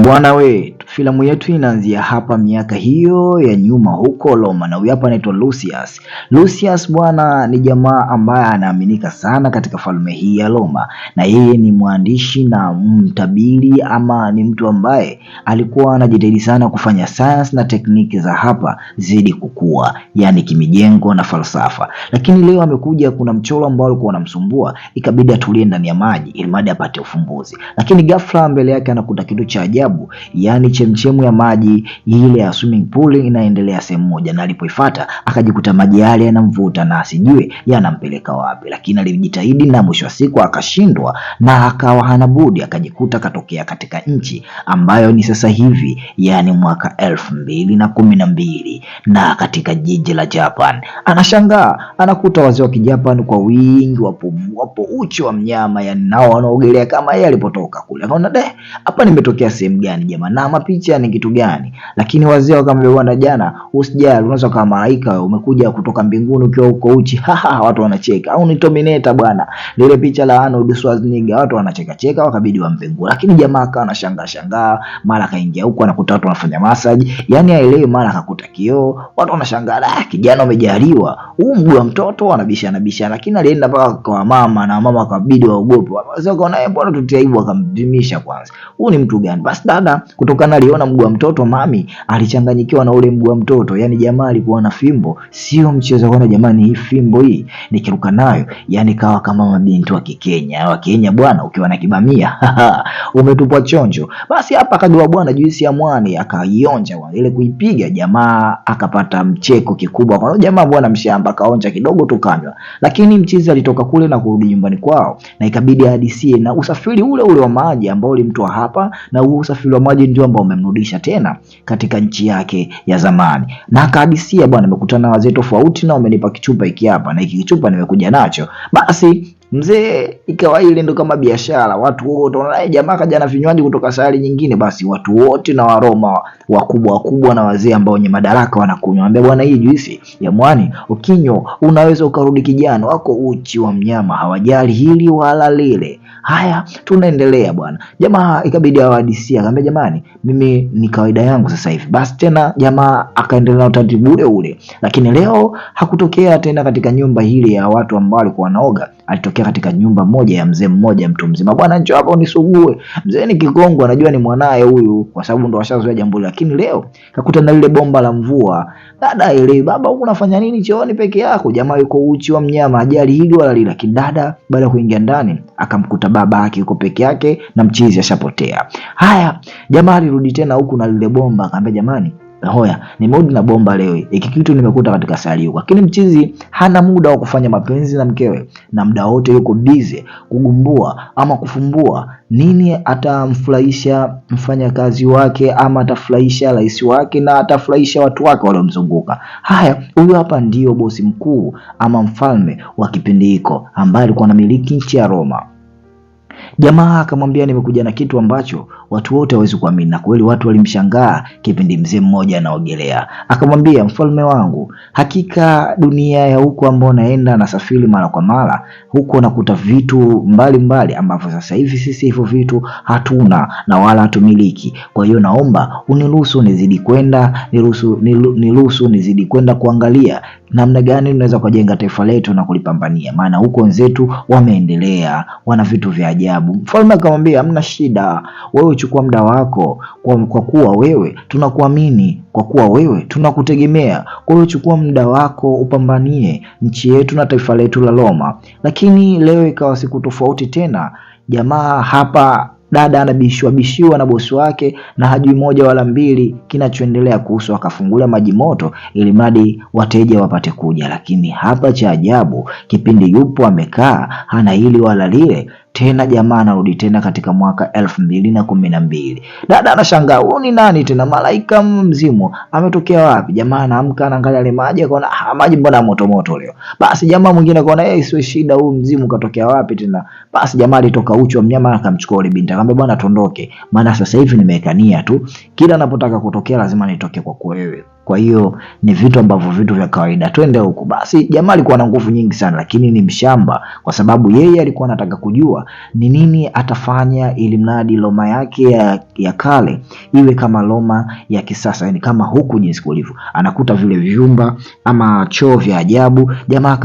Bwana we, filamu yetu inaanzia hapa miaka hiyo ya nyuma huko Roma, na huyu hapa anaitwa Lucius. Lucius bwana ni jamaa ambaye anaaminika sana katika falme hii ya Roma, na yeye ni mwandishi na mtabiri, ama ni mtu ambaye alikuwa anajitahidi sana kufanya science na tekniki za hapa zidi kukua, yani kimijengo na falsafa. Lakini leo amekuja, kuna mchoro ambao alikuwa anamsumbua, ikabidi atulie ndani ya maji ili madi apate ufumbuzi. Lakini ghafla mbele yake anakuta kitu cha ajabu, yani chemchemu ya maji ile ya swimming pool inaendelea sehemu moja, na alipoifuata akajikuta maji yale yanamvuta na asijue yanampeleka wapi. Lakini alijitahidi na mwisho wa siku akashindwa, na akawa hana budi, akajikuta katokea katika nchi ambayo ni sasa hivi, yani mwaka 2012, na katika jiji la Japan. Anashangaa anakuta wazee wa Kijapan kwa wingi wapo uchi wa mnyama, yani nao wanaogelea kama yeye alipotoka kule. Akaona hapa nimetokea sehemu gani jamaa, na mapicha ni kitu gani? Lakini wazee wakamwambia bwana, jana usijali, unaweza kama malaika umekuja kutoka mbinguni ukiwa uko uchi. Watu wanacheka, au ni Terminator bwana, lile picha la Arnold Schwarzenegger, watu wanacheka cheka, wakabidi wampe nguo. Lakini jamaa akawa anashangaa, mara kaingia huko anakuta watu wanafanya massage, yani haelewi, mara akakuta kioo, watu wanashangaa, kijana umejaliwa, huu mguu wa mtoto, wanabishana. Lakini alienda mpaka kwa mama, na mama akabidi waogope. Wazee wakaona bwana tutia hivyo, akamdimisha kwanza, huu ni mtu gani? Basi dada kutokana aliona mguu wa mtoto, mami alichanganyikiwa na ule mguu wa mtoto, yani jamaa alikuwa na fimbo, sio mchezo. Kwa jamani, hii fimbo hii nikiruka nayo, yani kawa kama mabinti wa Kenya bwana, ukiwa na kibamia umetupwa chonjo. Basi hapa akagawa bwana juisi ya mwani, akaionja ile kuipiga, jamaa akapata mcheko kikubwa, kwa jamaa bwana mshamba, kaonja kidogo tukanywa. Lakini mchizi alitoka kule na kurudi nyumbani kwao, na ikabidi hadisie na usafiri ule wa maji ambao ulimtoa hapa, na huo usafiri wa maji ndio ambao umemrudisha tena katika nchi yake ya zamani. Na akahadisia bwana, nimekutana na wazee tofauti na wamenipa kichupa hiki hapa, na hiki kichupa nimekuja nacho. Basi mzee ikawa ile ndo kama biashara, watu wote wanaona jamaa kaja na vinywaji kutoka sayari nyingine. Basi watu wote na Waroma wakubwa na wazee ambao wenye madaraka wanakunywa. Anambia bwana, hii juisi ya mwani ukinywa unaweza ukarudi kijana wako uchi wa mnyama, hawajali hili wala lile. Haya, tunaendelea bwana. Jamaa ikabidi awahadisia, akamwambia jamani, mimi ni kawaida yangu sasa hivi. Basi tena jamaa akaendelea na utaratibu ule. Lakini leo hakutokea tena katika nyumba hili ya watu ambao walikuwa wanaoga, alitokea katika nyumba moja ya mzee mmoja, mtu mzima. Bwana njoo hapo unisugue. Mzee ni kigongo, anajua ni mwanae huyu kwa sababu ndo washazoea jambo. Lakini leo kakuta na lile bomba la mvua. Dada ile, baba huko unafanya nini chooni peke yako? Jamaa yuko uchi wa mnyama, ajali hili wala lile. Lakini dada baada ya kuingia ndani akamkuta baba yake yuko peke yake na mchizi ashapotea. Haya, jamaa alirudi tena huku na lile bomba, akamwambia jamani, hoya nimerudi na bomba leo, hiki kitu nimekuta katika sali huko. Lakini mchizi hana muda wa kufanya mapenzi na mkewe, na muda wote yuko busy kugumbua ama kufumbua nini atamfurahisha mfanyakazi wake, ama atafurahisha rais wake, na atafurahisha watu wake waliomzunguka. Haya, huyu hapa ndio bosi mkuu ama mfalme wa kipindi hiko ambaye alikuwa anamiliki nchi ya Roma. Jamaa akamwambia nimekuja na kitu ambacho watu wote hawezi kuamini. Na kweli watu walimshangaa kipindi mzee mmoja anaogelea. Akamwambia, mfalme wangu, hakika dunia ya huko ambao naenda na safiri mara kwa mara, huko nakuta vitu mbalimbali ambavyo sasa hivi sisi hivyo vitu hatuna na wala hatumiliki. Kwa hiyo naomba uniruhusu nizidi kwenda, niruhusu nizidi kwenda kuangalia namna gani tunaweza kujenga taifa letu na kulipambania, maana huko wenzetu wameendelea, wana vitu vya ajabu. Mfalme akamwambia, hamna shida, wewe chukua muda wako, kwa kuwa wewe tunakuamini, kwa kuwa wewe tunakutegemea. Kwa hiyo chukua muda wako upambanie nchi yetu na taifa letu la Roma. Lakini leo ikawa siku tofauti tena. Jamaa hapa dada anabishiwa na bosi wake, na hajui moja wala mbili kinachoendelea kuhusu. Akafungulia maji moto ili mradi wateja wapate kuja. Lakini hapa cha ajabu, kipindi yupo amekaa hana hili wala lile tena. Jamaa anarudi tena katika mwaka 2012. Dada anashangaa, huyu ni nani tena? Malaika mzimu ametokea wapi? Jamaa anaamka, anaangalia ile maji, akaona maji mbona moto leo. Basi jamaa mwingine akaona sio shida, huyu mzimu katokea wapi tena? Basi jamaa alitoka uchi wa mnyama, akamchukua ile binti, akamwambia bwana tuondoke, maana sasa hivi nimeweka nia tu, kila ninapotaka kutokea lazima nitoke kwa wewe. Kwa hiyo ni vitu ambavyo vitu vya kawaida. Twende huko. Basi jamaa alikuwa na nguvu nyingi sana, lakini ni mshamba, kwa sababu yeye alikuwa anataka kujua ni nini atafanya ili mradi Roma yake ya kale iwe kama Roma ya kisasa, yani kama huku jinsi kulivyo. Anakuta vile vyumba ama choo vya ajabu. Jamaa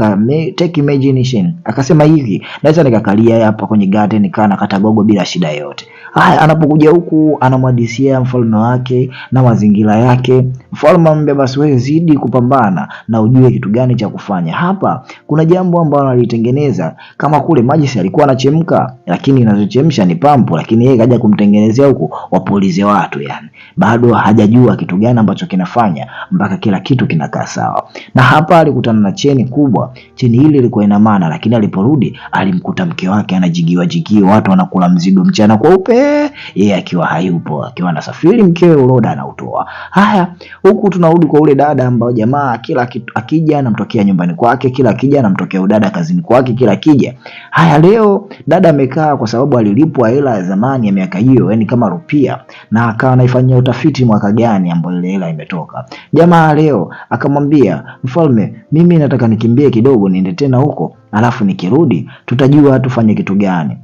take imagination, akasema hivi, naweza nikakalia hapa kwenye garden kana kata gogo bila shida yote. Haya, anapokuja huku anamwadisia mfalme wake na mazingira yake. Mfalme amwambia basi wewe zidi kupambana na ujue kitu gani cha kufanya. Hapa kuna jambo ambalo alitengeneza, kama kule maji si alikuwa anachemka, lakini inazochemsha ni pampu, lakini yeye kaja kumtengenezea huku wapolize watu, yani bado hajajua kitu gani ambacho kinafanya mpaka kila kitu kinakaa sawa. Na hapa alikutana na cheni kubwa. Cheni ile ilikuwa ina maana, lakini aliporudi alimkuta mke wake anajigiwa, watu wanakula mzigo mchana kweupe, yeye akiwa hayupo, akiwa anasafiri, mkewe uroda anautoa. Haya, huku tunarudi kwa ule dada ambao jamaa kila kitu akija anamtokea nyumbani kwake, kila akija anamtokea udada kazini kwake, kila akija. Haya, leo dada amekaa kwa sababu alilipwa hela ya zamani ya miaka hiyo, yani kama rupia, na akawa anaifanyia utafiti mwaka gani ambayo ile hela imetoka. Jamaa leo akamwambia mfalme, mimi nataka nikimbie kidogo niende tena huko, alafu nikirudi tutajua tufanye kitu gani.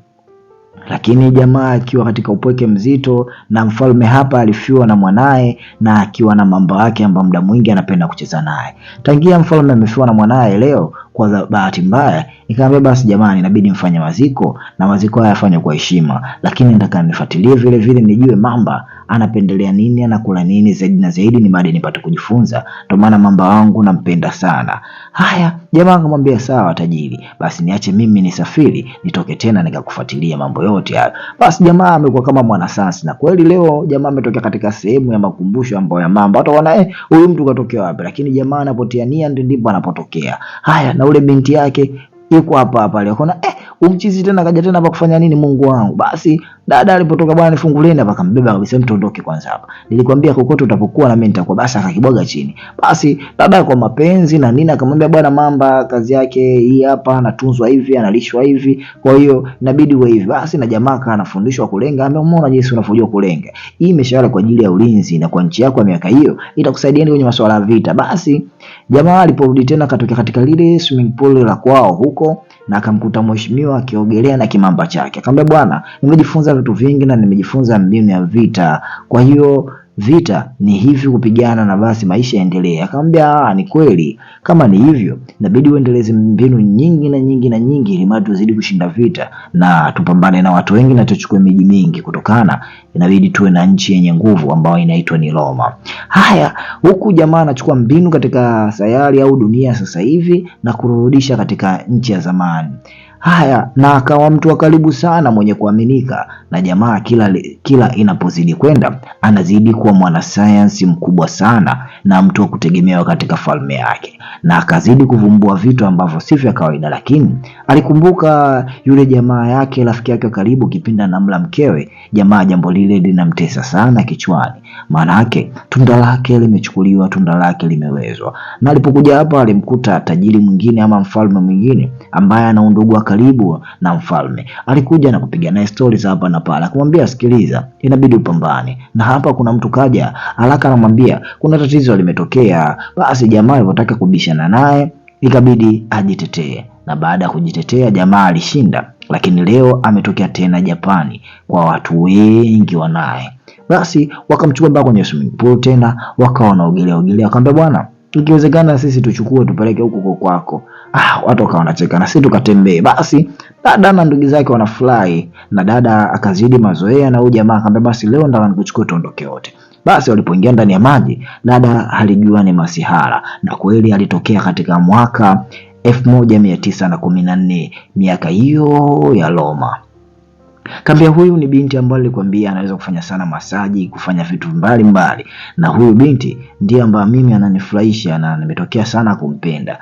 Lakini jamaa akiwa katika upweke mzito, na mfalme hapa alifiwa na mwanae, na akiwa na mambo yake ambayo muda mwingi anapenda kucheza naye. Tangia mfalme amefiwa na mwanae, leo kwa bahati mbaya nikamwambia basi jamani, inabidi mfanye maziko, na maziko haya yafanywe kwa heshima, lakini nataka nifuatilie vile vile nijue Mamba anapendelea nini, anakula nini, zaidi na zaidi ni baada nipate kujifunza, ndio maana Mamba wangu nampenda sana. Haya, jamaa akamwambia sawa tajiri, basi niache mimi nisafiri nitoke tena nikakufuatilia mambo yote hayo. Basi jamaa amekuwa kama mwanasayansi, na kweli leo jamaa ametokea katika sehemu ya makumbusho ambayo ya Mamba. Watu wanaona huyu mtu katokea wapi, lakini jamaa anapotia nia ndipo anapotokea. Haya, na ule binti yake yuko hapa hapa, aliona umchizi tena kaja tena hapa kufanya nini Mungu wangu. Basi dada alipotoka, bwana nifungulieni hapa, akambeba kabisa, mtu ondoke kwanza hapa, nilikwambia kokote utapokuwa na mimi nitakuwa. Basi akakibwaga chini. Basi dada kwa mapenzi na nini akamwambia bwana Mamba kazi yake hii hapa, anatunzwa hivi, analishwa hivi, kwa hiyo inabidi uwe hivi. Basi na jamaa anafundishwa kulenga, ameona jinsi unavyojua kulenga, hii imeshawala kwa ajili ya ulinzi na kwa nchi yako ya miaka hiyo itakusaidia kwenye masuala ya vita. Basi jamaa aliporudi tena katoka katika lile swimming pool la kwao huko, na akamkuta mheshimiwa akiogelea na kimamba chake. Akamwambia bwana, nimejifunza vitu vingi na nimejifunza mbinu ya vita, kwa hiyo vita ni hivi kupigana na basi maisha yaendelee. Akamwambia ni kweli, kama ni hivyo inabidi uendeleze mbinu nyingi na nyingi na nyingi ili mtu azidi kushinda vita na tupambane na watu wengi na tuchukue miji mingi, kutokana inabidi tuwe na nchi yenye nguvu ambayo inaitwa ni Roma. Haya, huku jamaa anachukua mbinu katika sayari au dunia sasa hivi na kurudisha katika nchi ya zamani. Haya, na akawa mtu wa karibu sana mwenye kuaminika na jamaa. Kila inapozidi kwenda anazidi kuwa mwanasayansi mkubwa sana na mtu wa kutegemewa katika falme yake, na akazidi kuvumbua vitu ambavyo si vya kawaida. Lakini alikumbuka yule jamaa yake, rafiki yake wa karibu, kipinda namla mkewe. Jamaa jambo lile linamtesa sana kichwani, maana yake tunda lake limechukuliwa, tunda lake limewezwa. Na alipokuja hapa alimkuta tajiri mwingine ama mfalme mwingine ambaye ana undugu karibu na mfalme. Alikuja na kupiga naye stories hapa na pale, akamwambia sikiliza, inabidi upambane, na hapa kuna mtu kaja haraka anamwambia kuna tatizo limetokea. Basi jamaa alipotaka kubishana naye ikabidi ajitetee, na baada ya kujitetea jamaa alishinda. Lakini leo ametokea tena Japani kwa watu wengi wanaye. Basi wakamchukua mpaka kwenye swimming pool tena, wakawa wanaogelea. Akamwambia bwana, ikiwezekana sisi tuchukue tupeleke huko kwako. Watu wakawa wanacheka na sisi tukatembee. Basi dada na ndugu zake wanafurahi, na dada akazidi mazoea, na huyu jamaa akamwambia basi leo ndani nikuchukue tuondoke wote. Basi walipoingia ndani ya maji, dada alijua ni masihara, na kweli alitokea katika mwaka 1914, miaka hiyo ya Roma. Kambia huyu ni binti ambaye nilikwambia anaweza kufanya sana masaji, kufanya vitu mbalimbali, na huyu binti ndiye ambaye mimi ananifurahisha na nimetokea sana kumpenda.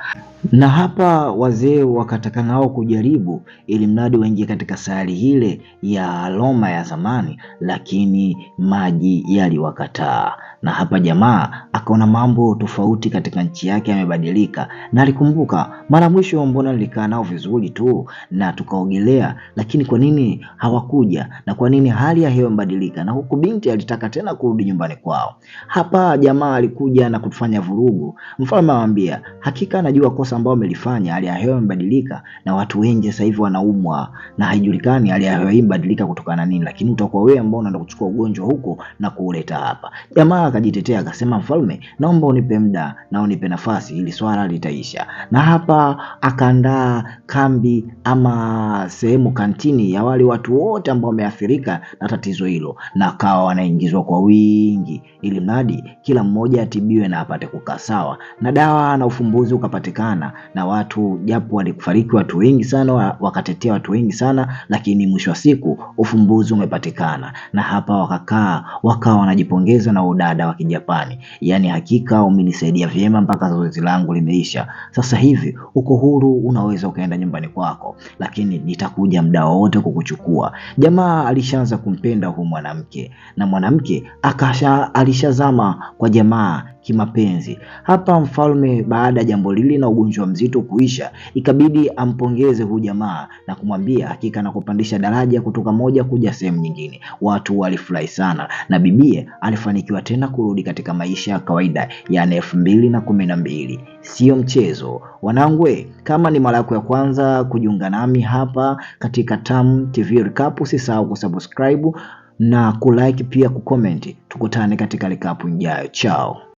Na hapa wazee wakataka nao kujaribu ili mradi waingie katika sayari ile ya Roma ya zamani, lakini maji yaliwakataa. Na hapa jamaa akaona mambo tofauti katika nchi yake yamebadilika, na alikumbuka mara mwisho mbona nilikaa nao vizuri tu na tukaogelea, lakini kwa nini hawakuja, na kwa nini hali ya hewa imebadilika, na huku binti alitaka tena kurudi nyumbani kwao. Hapa jamaa alikuja na kufanya vurugu. Mfalme anamwambia hakika anajua kosa ambao amelifanya, hali ya hewa imebadilika na watu wengi sasa hivi wanaumwa na haijulikani hali ya hewa hii imebadilika kutokana na nini, lakini utakuwa wewe ambao unaenda kuchukua ugonjwa huko na kuuleta hapa. Jamaa akajitetea akasema, mfalme, naomba unipe muda na unipe nafasi ili swala litaisha. Na hapa akaandaa kambi ama sehemu kantini ya wale watu wote ambao wameathirika na tatizo hilo, na akawa wanaingizwa kwa wingi ili mradi kila mmoja atibiwe na apate kukaa sawa, na dawa na ufumbuzi ukapatikana, na watu japo walikufariki watu wengi sana, wakatetea watu wengi sana, lakini mwisho wa siku ufumbuzi umepatikana. Na hapa wakawa wanajipongeza na udada wa Kijapani, yani hakika umenisaidia vyema mpaka zoezi langu limeisha, sasa hivi uko huru, unaweza ukaenda nyumbani kwako, lakini nitakuja muda wote kukuchukua. Jamaa alishaanza kumpenda huyu mwanamke, na mwanamke alishazama kwa jamaa kimapenzi. Hapa mfalme baada ya jambo lile na ugonjwa mzito kuisha, ikabidi ampongeze huyu jamaa na kumwambia hakika na kupandisha daraja kutoka moja kuja sehemu nyingine. Watu walifurahi sana na bibie alifanikiwa tena kurudi katika maisha ya kawaida, yani 2012. Sio mchezo wanangwe. Kama ni mara yako ya kwanza kujiunga nami hapa katika Tam TV Recap, usisahau kusubscribe na kulike pia kucomment. Tukutane katika recap ijayo. Chao.